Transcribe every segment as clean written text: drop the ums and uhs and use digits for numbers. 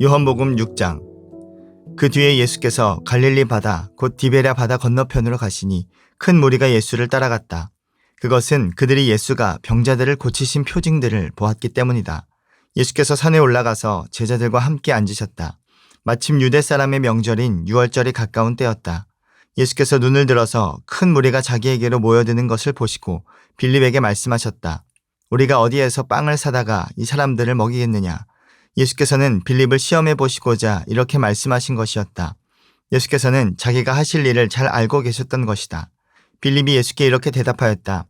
요한복음 6장. 그 뒤에 예수께서 갈릴리 바다 곧 디베랴 바다 건너편으로 가시니 큰 무리가 예수를 따라갔다. 그것은 그들이 예수가 병자들을 고치신 표징들을 보았기 때문이다. 예수께서 산에 올라가서 제자들과 함께 앉으셨다. 마침 유대 사람의 명절인 유월절이 가까운 때였다. 예수께서 눈을 들어서 큰 무리가 자기에게로 모여드는 것을 보시고 빌립에게 말씀하셨다. 우리가 어디에서 빵을 사다가 이 사람들을 먹이겠느냐? 예수께서는 빌립을 시험해 보시고자 이렇게 말씀하신 것이었다. 예수께서는 자기가 하실 일을 잘 알고 계셨던 것이다. 빌립이 예수께 이렇게 대답하였다.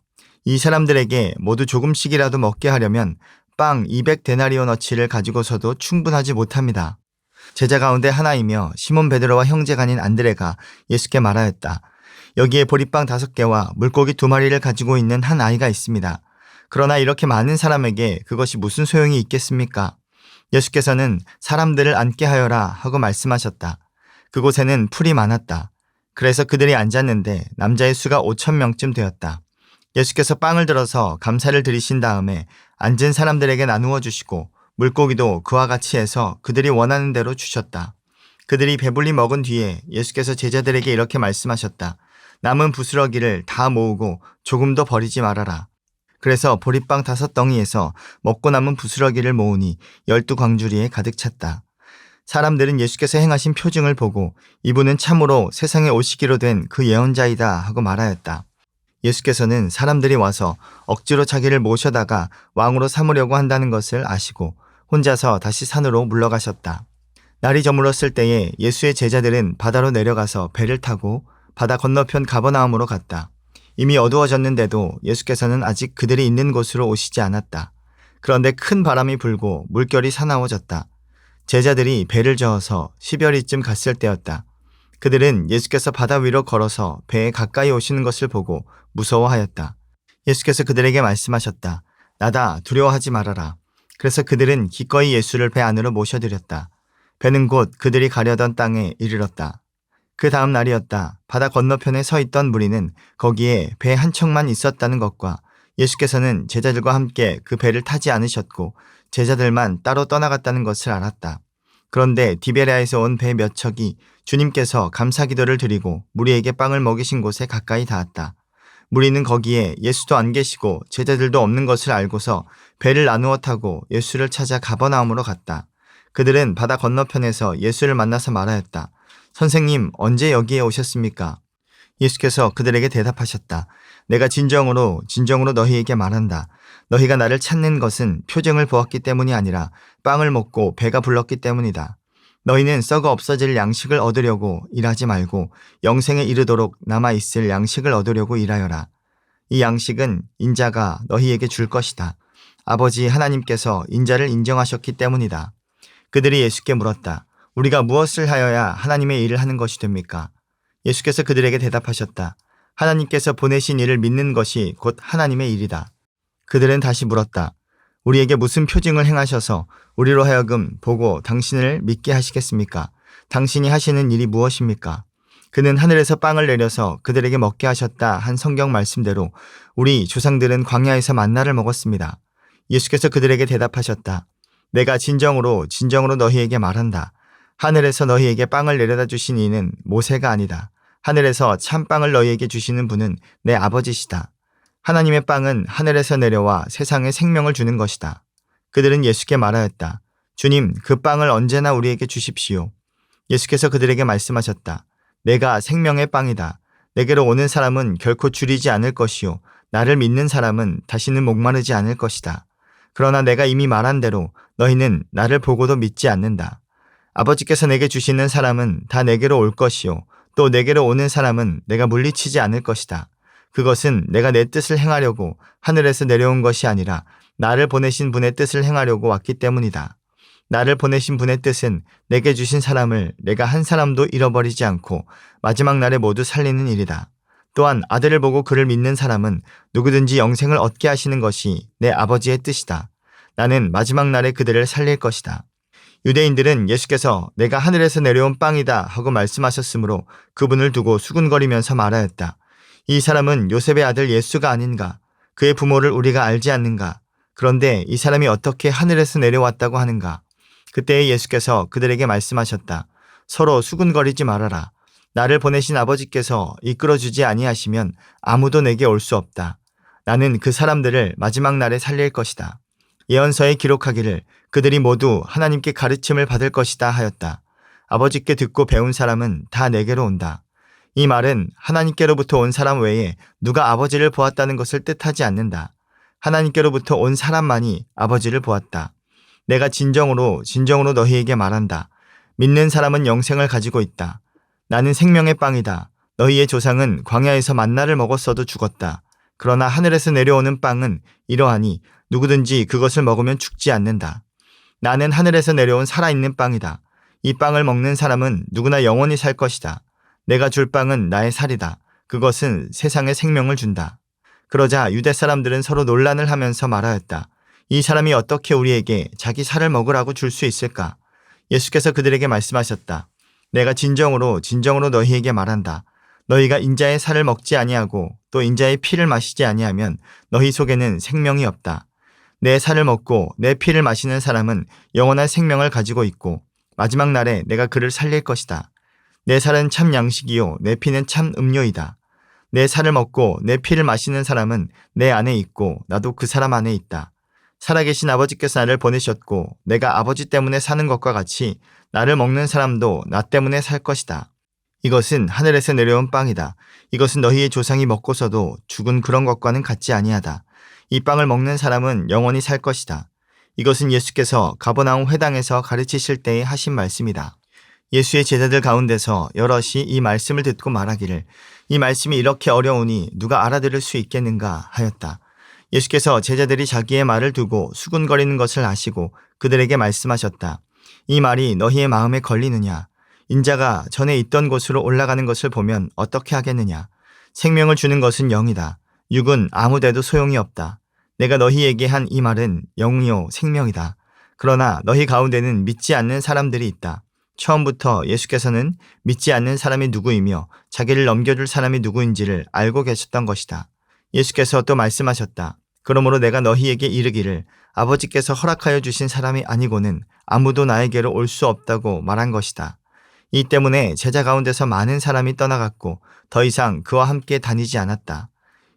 이 사람들에게 모두 조금씩이라도 먹게 하려면 빵 200데나리오너치를 가지고서도 충분하지 못합니다. 제자 가운데 하나이며 시몬 베드로와 형제가 아닌 안드레가 예수께 말하였다. 여기에 보리빵 5개와 물고기 2마리를 가지고 있는 한 아이가 있습니다. 그러나 이렇게 많은 사람에게 그것이 무슨 소용이 있겠습니까? 예수께서는 사람들을 앉게 하여라 하고 말씀하셨다. 그곳에는 풀이 많았다. 그래서 그들이 앉았는데 남자의 수가 5,000명쯤 되었다. 예수께서 빵을 들어서 감사를 드리신 다음에 앉은 사람들에게 나누어 주시고 물고기도 그와 같이 해서 그들이 원하는 대로 주셨다. 그들이 배불리 먹은 뒤에 예수께서 제자들에게 이렇게 말씀하셨다. 남은 부스러기를 다 모으고 조금도 버리지 말아라. 그래서 보리빵 5덩이에서 먹고 남은 부스러기를 모으니 12광주리에 가득 찼다. 사람들은 예수께서 행하신 표징을 보고 이분은 참으로 세상에 오시기로 된 그 예언자이다 하고 말하였다. 예수께서는 사람들이 와서 억지로 자기를 모셔다가 왕으로 삼으려고 한다는 것을 아시고 혼자서 다시 산으로 물러가셨다. 날이 저물었을 때에 예수의 제자들은 바다로 내려가서 배를 타고 바다 건너편 가버나움으로 갔다. 이미 어두워졌는데도 예수께서는 아직 그들이 있는 곳으로 오시지 않았다. 그런데 큰 바람이 불고 물결이 사나워졌다. 제자들이 배를 저어서 10여리쯤 갔을 때였다. 그들은 예수께서 바다 위로 걸어서 배에 가까이 오시는 것을 보고 무서워하였다. 예수께서 그들에게 말씀하셨다. 나다, 두려워하지 말아라. 그래서 그들은 기꺼이 예수를 배 안으로 모셔들였다. 배는 곧 그들이 가려던 땅에 이르렀다. 그 다음 날이었다. 바다 건너편에 서 있던 무리는 거기에 배 한 척만 있었다는 것과 예수께서는 제자들과 함께 그 배를 타지 않으셨고 제자들만 따로 떠나갔다는 것을 알았다. 그런데 디베랴에서 온 배 몇 척이 주님께서 감사기도를 드리고 무리에게 빵을 먹이신 곳에 가까이 닿았다. 무리는 거기에 예수도 안 계시고 제자들도 없는 것을 알고서 배를 나누어 타고 예수를 찾아 가버나움으로 갔다. 그들은 바다 건너편에서 예수를 만나서 말하였다. 선생님, 언제 여기에 오셨습니까? 예수께서 그들에게 대답하셨다. 내가 진정으로 너희에게 말한다. 너희가 나를 찾는 것은 표징을 보았기 때문이 아니라 빵을 먹고 배가 불렀기 때문이다. 너희는 썩어 없어질 양식을 얻으려고 일하지 말고 영생에 이르도록 남아있을 양식을 얻으려고 일하여라. 이 양식은 인자가 너희에게 줄 것이다. 아버지 하나님께서 인자를 인정하셨기 때문이다. 그들이 예수께 물었다. 우리가 무엇을 하여야 하나님의 일을 하는 것이 됩니까? 예수께서 그들에게 대답하셨다. 하나님께서 보내신 이를 믿는 것이 곧 하나님의 일이다. 그들은 다시 물었다. 우리에게 무슨 표징을 행하셔서 우리로 하여금 보고 당신을 믿게 하시겠습니까? 당신이 하시는 일이 무엇입니까? 그는 하늘에서 빵을 내려서 그들에게 먹게 하셨다 한 성경 말씀대로 우리 조상들은 광야에서 만나를 먹었습니다. 예수께서 그들에게 대답하셨다. 내가 진정으로 너희에게 말한다. 하늘에서 너희에게 빵을 내려다 주신 이는 모세가 아니다. 하늘에서 참빵을 너희에게 주시는 분은 내 아버지시다. 하나님의 빵은 하늘에서 내려와 세상에 생명을 주는 것이다. 그들은 예수께 말하였다. 주님, 그 빵을 언제나 우리에게 주십시오. 예수께서 그들에게 말씀하셨다. 내가 생명의 빵이다. 내게로 오는 사람은 결코 줄이지 않을 것이요. 나를 믿는 사람은 다시는 목마르지 않을 것이다. 그러나 내가 이미 말한 대로 너희는 나를 보고도 믿지 않는다. 아버지께서 내게 주시는 사람은 다 내게로 올 것이요. 또 내게로 오는 사람은 내가 물리치지 않을 것이다. 그것은 내가 내 뜻을 행하려고 하늘에서 내려온 것이 아니라 나를 보내신 분의 뜻을 행하려고 왔기 때문이다. 나를 보내신 분의 뜻은 내게 주신 사람을 내가 한 사람도 잃어버리지 않고 마지막 날에 모두 살리는 일이다. 또한 아들을 보고 그를 믿는 사람은 누구든지 영생을 얻게 하시는 것이 내 아버지의 뜻이다. 나는 마지막 날에 그들을 살릴 것이다. 유대인들은 예수께서 내가 하늘에서 내려온 빵이다 하고 말씀하셨으므로 그분을 두고 수군거리면서 말하였다. 이 사람은 요셉의 아들 예수가 아닌가? 그의 부모를 우리가 알지 않는가? 그런데 이 사람이 어떻게 하늘에서 내려왔다고 하는가? 그때 예수께서 그들에게 말씀하셨다. 서로 수군거리지 말아라. 나를 보내신 아버지께서 이끌어주지 아니하시면 아무도 내게 올 수 없다. 나는 그 사람들을 마지막 날에 살릴 것이다. 예언서에 기록하기를 그들이 모두 하나님께 가르침을 받을 것이다 하였다. 아버지께 듣고 배운 사람은 다 내게로 온다. 이 말은 하나님께로부터 온 사람 외에 누가 아버지를 보았다는 것을 뜻하지 않는다. 하나님께로부터 온 사람만이 아버지를 보았다. 내가 진정으로 너희에게 말한다. 믿는 사람은 영생을 가지고 있다. 나는 생명의 빵이다. 너희의 조상은 광야에서 만나를 먹었어도 죽었다. 그러나 하늘에서 내려오는 빵은 이러하니 누구든지 그것을 먹으면 죽지 않는다. 나는 하늘에서 내려온 살아있는 빵이다. 이 빵을 먹는 사람은 누구나 영원히 살 것이다. 내가 줄 빵은 나의 살이다. 그것은 세상에 생명을 준다. 그러자 유대 사람들은 서로 논란을 하면서 말하였다. 이 사람이 어떻게 우리에게 자기 살을 먹으라고 줄 수 있을까? 예수께서 그들에게 말씀하셨다. 내가 진정으로 너희에게 말한다. 너희가 인자의 살을 먹지 아니하고 또 인자의 피를 마시지 아니하면 너희 속에는 생명이 없다. 내 살을 먹고 내 피를 마시는 사람은 영원한 생명을 가지고 있고 마지막 날에 내가 그를 살릴 것이다. 내 살은 참 양식이요 내 피는 참 음료이다. 내 살을 먹고 내 피를 마시는 사람은 내 안에 있고 나도 그 사람 안에 있다. 살아계신 아버지께서 나를 보내셨고 내가 아버지 때문에 사는 것과 같이 나를 먹는 사람도 나 때문에 살 것이다. 이것은 하늘에서 내려온 빵이다. 이것은 너희의 조상이 먹고서도 죽은 그런 것과는 같지 아니하다. 이 빵을 먹는 사람은 영원히 살 것이다. 이것은 예수께서 가버나움 회당에서 가르치실 때에 하신 말씀이다. 예수의 제자들 가운데서 여럿이 이 말씀을 듣고 말하기를 이 말씀이 이렇게 어려우니 누가 알아들을 수 있겠는가 하였다. 예수께서 제자들이 자기의 말을 두고 수군거리는 것을 아시고 그들에게 말씀하셨다. 이 말이 너희의 마음에 걸리느냐? 인자가 전에 있던 곳으로 올라가는 것을 보면 어떻게 하겠느냐? 생명을 주는 것은 영이다. 육은 아무데도 소용이 없다. 내가 너희에게 한 이 말은 영이요 생명이다. 그러나 너희 가운데는 믿지 않는 사람들이 있다. 처음부터 예수께서는 믿지 않는 사람이 누구이며 자기를 넘겨줄 사람이 누구인지를 알고 계셨던 것이다. 예수께서 또 말씀하셨다. 그러므로 내가 너희에게 이르기를 아버지께서 허락하여 주신 사람이 아니고는 아무도 나에게로 올 수 없다고 말한 것이다. 이 때문에 제자 가운데서 많은 사람이 떠나갔고 더 이상 그와 함께 다니지 않았다.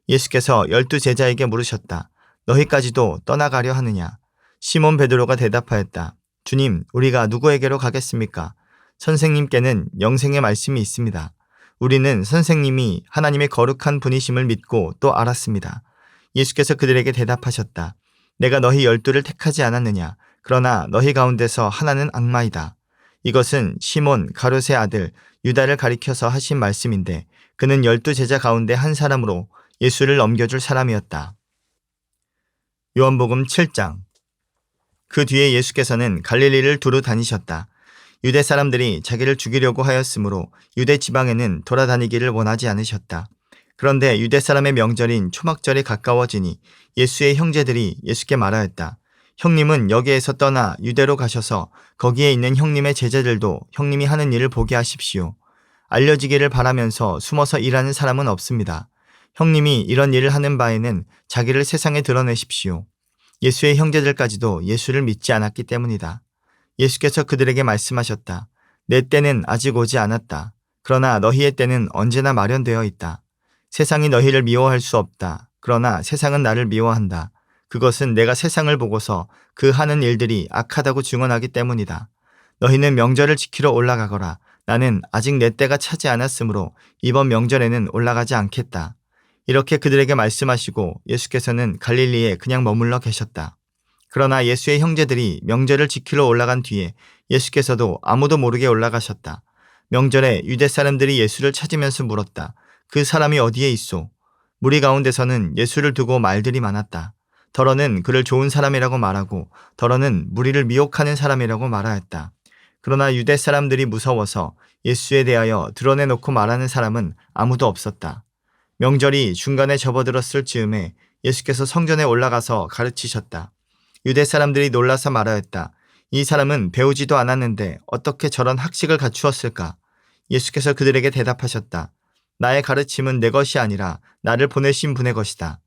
예수께서 12 제자에게 물으셨다. 너희까지도 떠나가려 하느냐? 시몬 베드로가 대답하였다. 주님, 우리가 누구에게로 가겠습니까? 선생님께는 영생의 말씀이 있습니다. 우리는 선생님이 하나님의 거룩한 분이심을 믿고 또 알았습니다. 예수께서 그들에게 대답하셨다. 내가 너희 12를 택하지 않았느냐? 그러나 너희 가운데서 하나는 악마이다. 이것은 시몬 가룟의 아들 유다를 가리켜서 하신 말씀인데 그는 12 제자 가운데 한 사람으로 예수를 넘겨줄 사람이었다. 요한복음 7장. 그 뒤에 예수께서는 갈릴리를 두루 다니셨다. 유대 사람들이 자기를 죽이려고 하였으므로 유대 지방에는 돌아다니기를 원하지 않으셨다. 그런데 유대 사람의 명절인 초막절이 가까워지니 예수의 형제들이 예수께 말하였다. 형님은 여기에서 떠나 유대로 가셔서 거기에 있는 형님의 제자들도 형님이 하는 일을 보게 하십시오. 알려지기를 바라면서 숨어서 일하는 사람은 없습니다. 형님이 이런 일을 하는 바에는 자기를 세상에 드러내십시오. 예수의 형제들까지도 예수를 믿지 않았기 때문이다. 예수께서 그들에게 말씀하셨다. 내 때는 아직 오지 않았다. 그러나 너희의 때는 언제나 마련되어 있다. 세상이 너희를 미워할 수 없다. 그러나 세상은 나를 미워한다. 그것은 내가 세상을 보고서 그 하는 일들이 악하다고 증언하기 때문이다. 너희는 명절을 지키러 올라가거라. 나는 아직 내 때가 차지 않았으므로 이번 명절에는 올라가지 않겠다. 이렇게 그들에게 말씀하시고 예수께서는 갈릴리에 그냥 머물러 계셨다. 그러나 예수의 형제들이 명절을 지키러 올라간 뒤에 예수께서도 아무도 모르게 올라가셨다. 명절에 유대 사람들이 예수를 찾으면서 물었다. 그 사람이 어디에 있소? 무리 가운데서는 예수를 두고 말들이 많았다. 더러는 그를 좋은 사람이라고 말하고 더러는 무리를 미혹하는 사람이라고 말하였다. 그러나 유대 사람들이 무서워서 예수에 대하여 드러내놓고 말하는 사람은 아무도 없었다. 명절이 중간에 접어들었을 즈음에 예수께서 성전에 올라가서 가르치셨다. 유대 사람들이 놀라서 말하였다. 이 사람은 배우지도 않았는데 어떻게 저런 학식을 갖추었을까? 예수께서 그들에게 대답하셨다. 나의 가르침은 내 것이 아니라 나를 보내신 분의 것이다.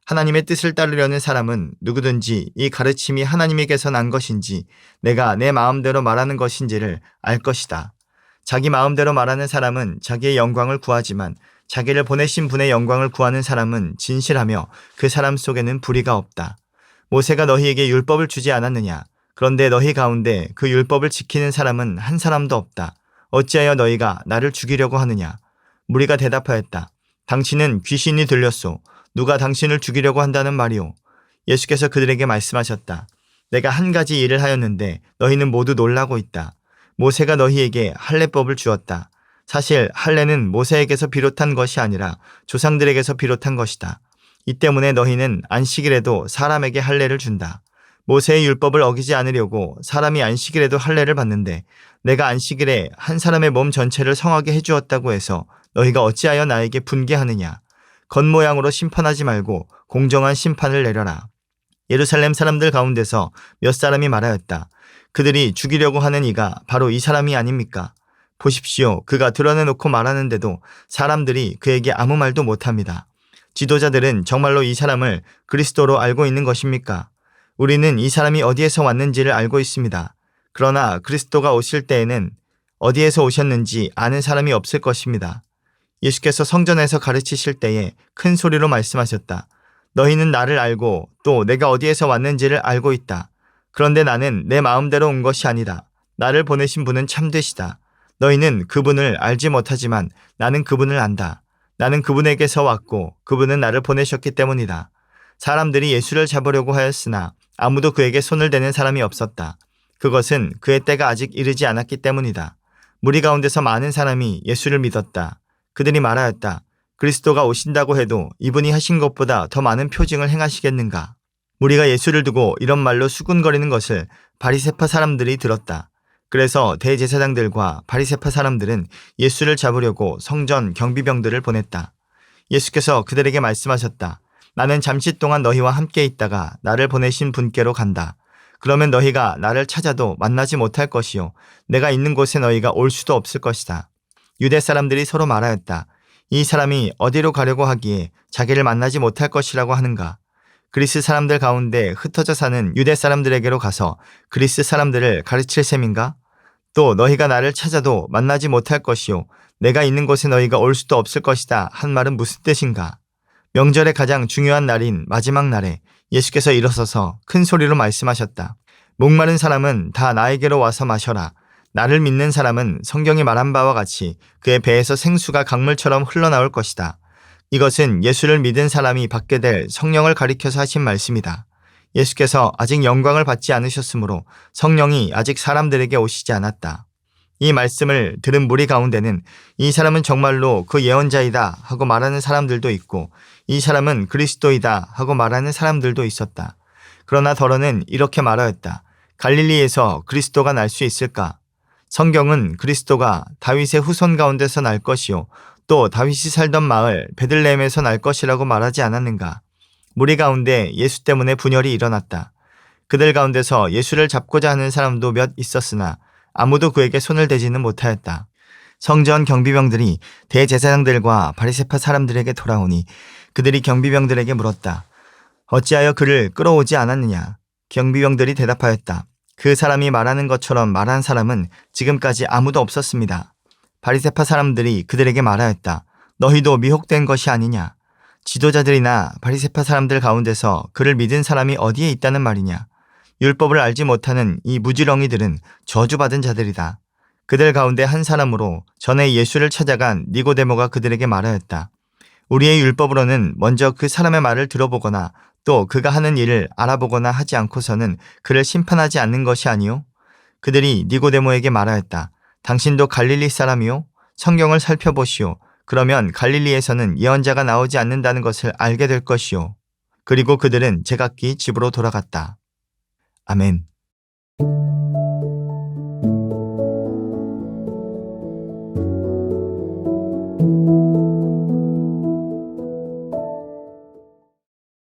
하나님의 뜻을 따르려는 사람은 누구든지 이 가르침이 하나님에게서 난 것인지 내가 내 마음대로 말하는 것인지를 알 것이다. 자기 마음대로 말하는 사람은 자기의 영광을 구하지만 자기를 보내신 분의 영광을 구하는 사람은 진실하며 그 사람 속에는 불의가 없다. 모세가 너희에게 율법을 주지 않았느냐? 그런데 너희 가운데 그 율법을 지키는 사람은 한 사람도 없다. 어찌하여 너희가 나를 죽이려고 하느냐? 무리가 대답하였다. 당신은 귀신이 들렸소. 누가 당신을 죽이려고 한다는 말이오? 예수께서 그들에게 말씀하셨다. 내가 한 가지 일을 하였는데 너희는 모두 놀라고 있다. 모세가 너희에게 할례법을 주었다. 사실 할례는 모세에게서 비롯한 것이 아니라 조상들에게서 비롯한 것이다. 이 때문에 너희는 안식일에도 사람에게 할례를 준다. 모세의 율법을 어기지 않으려고 사람이 안식일에도 할례를 받는데 내가 안식일에 한 사람의 몸 전체를 성하게 해주었다고 해서 너희가 어찌하여 나에게 분개하느냐? 겉모양으로 심판하지 말고 공정한 심판을 내려라. 예루살렘 사람들 가운데서 몇 사람이 말하였다. 그들이 죽이려고 하는 이가 바로 이 사람이 아닙니까? 보십시오. 그가 드러내놓고 말하는데도 사람들이 그에게 아무 말도 못합니다. 지도자들은 정말로 이 사람을 그리스도로 알고 있는 것입니까? 우리는 이 사람이 어디에서 왔는지를 알고 있습니다. 그러나 그리스도가 오실 때에는 어디에서 오셨는지 아는 사람이 없을 것입니다. 예수께서 성전에서 가르치실 때에 큰 소리로 말씀하셨다. 너희는 나를 알고 또 내가 어디에서 왔는지를 알고 있다. 그런데 나는 내 마음대로 온 것이 아니다. 나를 보내신 분은 참되시다. 너희는 그분을 알지 못하지만 나는 그분을 안다. 나는 그분에게서 왔고 그분은 나를 보내셨기 때문이다. 사람들이 예수를 잡으려고 하였으나 아무도 그에게 손을 대는 사람이 없었다. 그것은 그의 때가 아직 이르지 않았기 때문이다. 무리 가운데서 많은 사람이 예수를 믿었다. 그들이 말하였다. 그리스도가 오신다고 해도 이분이 하신 것보다 더 많은 표징을 행하시겠는가? 무리가 예수를 두고 이런 말로 수군거리는 것을 바리새파 사람들이 들었다. 그래서 대제사장들과 바리새파 사람들은 예수를 잡으려고 성전 경비병들을 보냈다. 예수께서 그들에게 말씀하셨다. 나는 잠시 동안 너희와 함께 있다가 나를 보내신 분께로 간다. 그러면 너희가 나를 찾아도 만나지 못할 것이요. 내가 있는 곳에 너희가 올 수도 없을 것이다. 유대 사람들이 서로 말하였다. 이 사람이 어디로 가려고 하기에 자기를 만나지 못할 것이라고 하는가? 그리스 사람들 가운데 흩어져 사는 유대 사람들에게로 가서 그리스 사람들을 가르칠 셈인가? 또 너희가 나를 찾아도 만나지 못할 것이요. 내가 있는 곳에 너희가 올 수도 없을 것이다. 한 말은 무슨 뜻인가? 명절의 가장 중요한 날인 마지막 날에 예수께서 일어서서 큰 소리로 말씀하셨다. 목마른 사람은 다 나에게로 와서 마셔라. 나를 믿는 사람은 성경이 말한 바와 같이 그의 배에서 생수가 강물처럼 흘러나올 것이다. 이것은 예수를 믿은 사람이 받게 될 성령을 가리켜서 하신 말씀이다. 예수께서 아직 영광을 받지 않으셨으므로 성령이 아직 사람들에게 오시지 않았다. 이 말씀을 들은 무리 가운데는 이 사람은 정말로 그 예언자이다 하고 말하는 사람들도 있고 이 사람은 그리스도이다 하고 말하는 사람들도 있었다. 그러나 더러는 이렇게 말하였다. 갈릴리에서 그리스도가 날 수 있을까? 성경은 그리스도가 다윗의 후손 가운데서 날 것이요 또 다윗이 살던 마을 베들레헴에서 날 것이라고 말하지 않았는가? 무리 가운데 예수 때문에 분열이 일어났다. 그들 가운데서 예수를 잡고자 하는 사람도 몇 있었으나 아무도 그에게 손을 대지는 못하였다. 성전 경비병들이 대제사장들과 바리새파 사람들에게 돌아오니 그들이 경비병들에게 물었다. 어찌하여 그를 끌어오지 않았느냐? 경비병들이 대답하였다. 그 사람이 말하는 것처럼 말한 사람은 지금까지 아무도 없었습니다. 바리새파 사람들이 그들에게 말하였다. 너희도 미혹된 것이 아니냐? 지도자들이나 바리새파 사람들 가운데서 그를 믿은 사람이 어디에 있다는 말이냐? 율법을 알지 못하는 이 무지렁이들은 저주받은 자들이다. 그들 가운데 한 사람으로 전에 예수를 찾아간 니고데모가 그들에게 말하였다. 우리의 율법으로는 먼저 그 사람의 말을 들어보거나 또 그가 하는 일을 알아보거나 하지 않고서는 그를 심판하지 않는 것이 아니요? 그들이 니고데모에게 말하였다. 당신도 갈릴리 사람이요? 성경을 살펴보시오. 그러면 갈릴리에서는 예언자가 나오지 않는다는 것을 알게 될 것이요. 그리고 그들은 제각기 집으로 돌아갔다. 아멘.